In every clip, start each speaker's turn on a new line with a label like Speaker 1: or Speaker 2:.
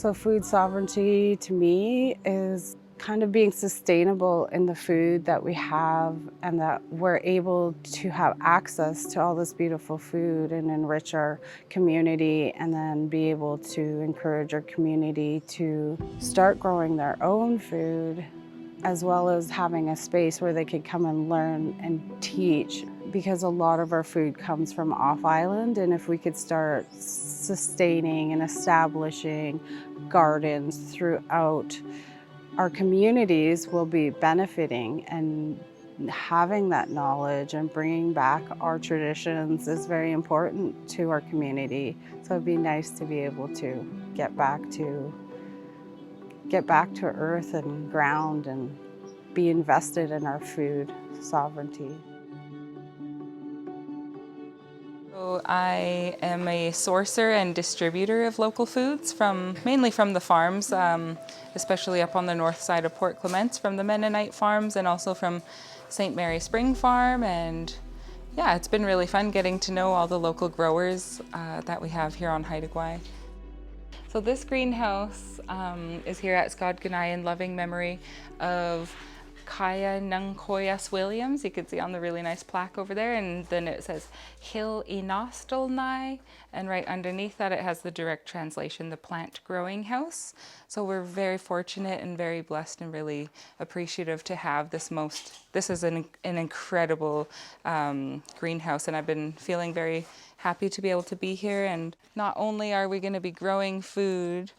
Speaker 1: So food sovereignty to me is kind of being sustainable in the food that we have, and that we're able to have access to all this beautiful food and enrich our community, and then be able to encourage our community to start growing their own food, as well as having a space where they could come and learn and teach, because a lot of our food comes from off-island, and if we could start sustaining and establishing gardens throughout our communities, will be benefiting, and having that knowledge and bringing back our traditions is very important to our community. So it'd be nice to be able to get back to earth and ground and be invested in our food sovereignty.
Speaker 2: So I am a sourcer and distributor of local foods, mainly from the farms, especially up on the north side of Port Clements, from the Mennonite farms, and also from St. Mary Spring Farm. And yeah, it's been really fun getting to know all the local growers that we have here on Haida Gwaii. So this greenhouse is here at Gaadgaas in loving memory of Kaya Nungkoyas Williams. You can see on the really nice plaque over there, and then it says Hlk'yak'ii, and right underneath that it has the direct translation, the plant growing house. So we're very fortunate and very blessed and really appreciative to have this is an incredible greenhouse, and I've been feeling very happy to be able to be here. And not only are we going to be growing food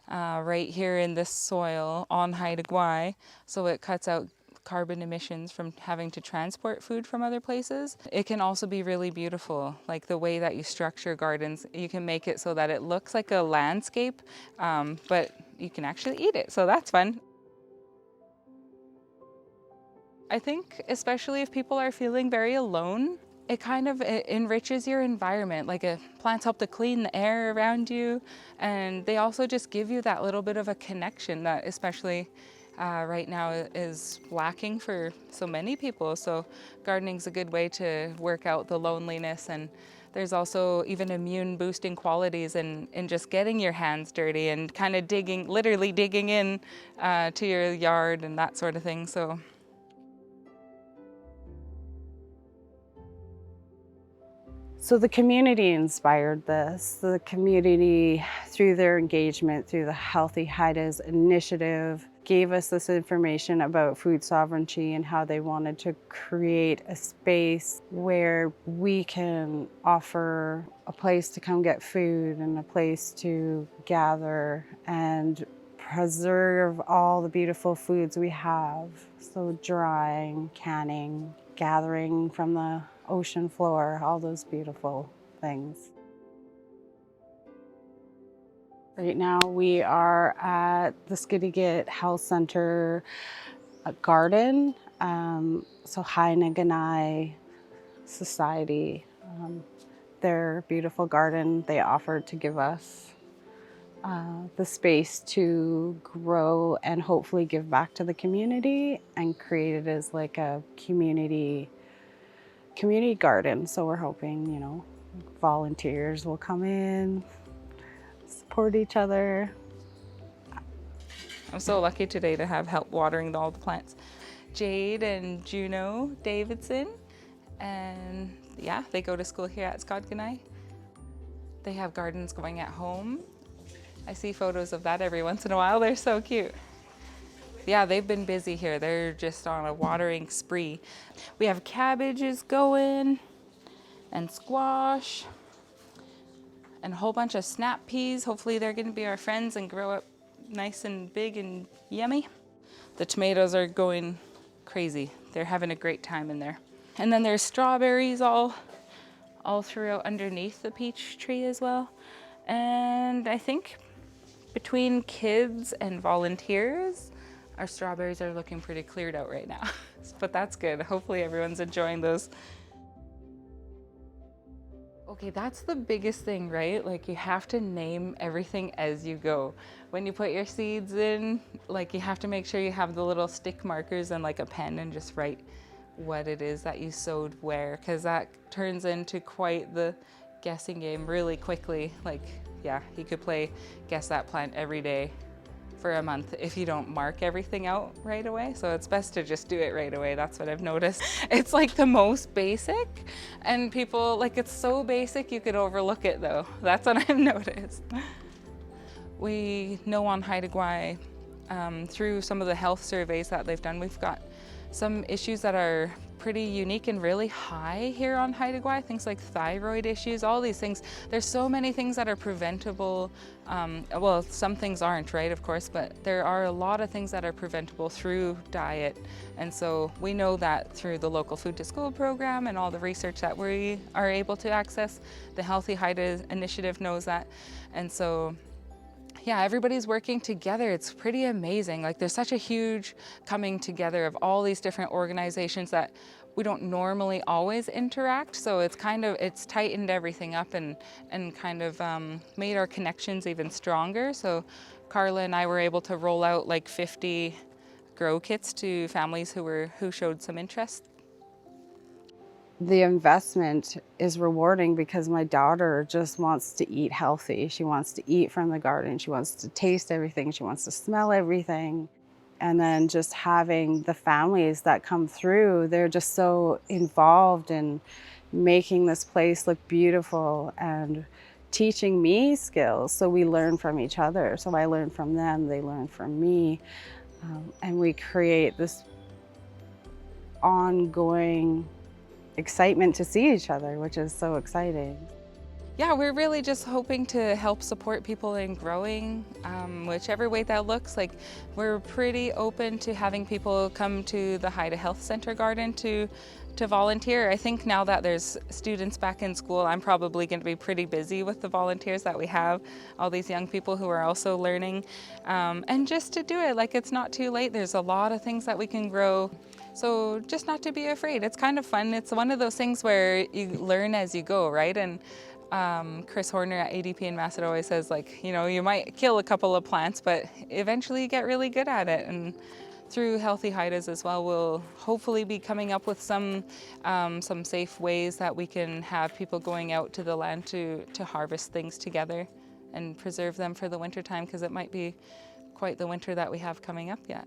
Speaker 2: right here in this soil on Haida Gwaii, so it cuts out carbon emissions from having to transport food from other places. It can also be really beautiful, like the way that you structure gardens. You can make it so that it looks like a landscape, but you can actually eat it, so that's fun. I think especially if people are feeling very alone, it kind of enriches your environment. Like plants help to clean the air around you, and they also just give you that little bit of a connection that especially right now is lacking for so many people. So gardening's a good way to work out the loneliness, and there's also even immune boosting qualities in just getting your hands dirty and kind of literally digging in to your yard and that sort of thing.
Speaker 1: So the community inspired this. The community, through their engagement, through the Healthy Haidas initiative, gave us this information about food sovereignty and how they wanted to create a space where we can offer a place to come get food and a place to gather and preserve all the beautiful foods we have. So drying, canning, gathering from the ocean floor, all those beautiful things. Right now we are at the Hlk'yak'ii Health Center garden. So Haida Society, their beautiful garden, they offered to give us the space to grow and hopefully give back to the community, and create it as like a community garden. So we're hoping, volunteers will come in, support each other.
Speaker 2: I'm so lucky today to have help watering all the plants. Jade and Juno Davidson, and yeah, they go to school here at Gaadgaas. They have gardens going at home. I see photos of that every once in a while. They're so cute. Yeah, they've been busy here. They're just on a watering spree. We have cabbages going, and squash, and a whole bunch of snap peas. Hopefully they're gonna be our friends and grow up nice and big and yummy. The tomatoes are going crazy. They're having a great time in there. And then there's strawberries all throughout underneath the peach tree as well. And I think between kids and volunteers, our strawberries are looking pretty cleared out right now. But that's good. Hopefully everyone's enjoying those. Okay, that's the biggest thing, right? Like, you have to name everything as you go. When you put your seeds in, like, you have to make sure you have the little stick markers and like a pen and just write what it is that you sowed where, because that turns into quite the guessing game really quickly. Like, yeah, you could play Guess That Plant every day for a month if you don't mark everything out right away. So it's best to just do it right away. That's what I've noticed. It's like the most basic, and people, like, it's so basic you could overlook it though. That's what I've noticed. We know on Haida Gwaii, through some of the health surveys that they've done, we've got some issues that are pretty unique and really high here on Haida Gwaii, things like thyroid issues, all these things. There's so many things that are preventable. Well, some things aren't, right, of course, but there are a lot of things that are preventable through diet. And so we know that through the local Food to School program and all the research that we are able to access. The Healthy Haida Initiative knows that. And so yeah, everybody's working together. It's pretty amazing. Like, there's such a huge coming together of all these different organizations that we don't normally always interact. So it's tightened everything up and kind of made our connections even stronger. So Carla and I were able to roll out like 50 grow kits to families who showed some interest.
Speaker 1: The investment is rewarding because my daughter just wants to eat healthy. She wants to eat from the garden. She wants to taste everything. She wants to smell everything. And then just having the families that come through, they're just so involved in making this place look beautiful and teaching me skills. So we learn from each other. So I learn from them, they learn from me. And we create this ongoing excitement to see each other, which is so exciting.
Speaker 2: Yeah, we're really just hoping to help support people in growing, whichever way that looks. Like, we're pretty open to having people come to the Haida Health Center garden to volunteer. I think now that there's students back in school, I'm probably going to be pretty busy with the volunteers that we have, all these young people who are also learning. And just to do it, like, it's not too late. There's a lot of things that we can grow. So just not to be afraid. It's kind of fun. It's one of those things where you learn as you go, right? And Chris Horner at ADP in Masset always says, like, you know, you might kill a couple of plants, but eventually you get really good at it. And through Healthy Haidas as well, we'll hopefully be coming up with some safe ways that we can have people going out to the land to harvest things together and preserve them for the winter time, because it might be quite the winter that we have coming up yet.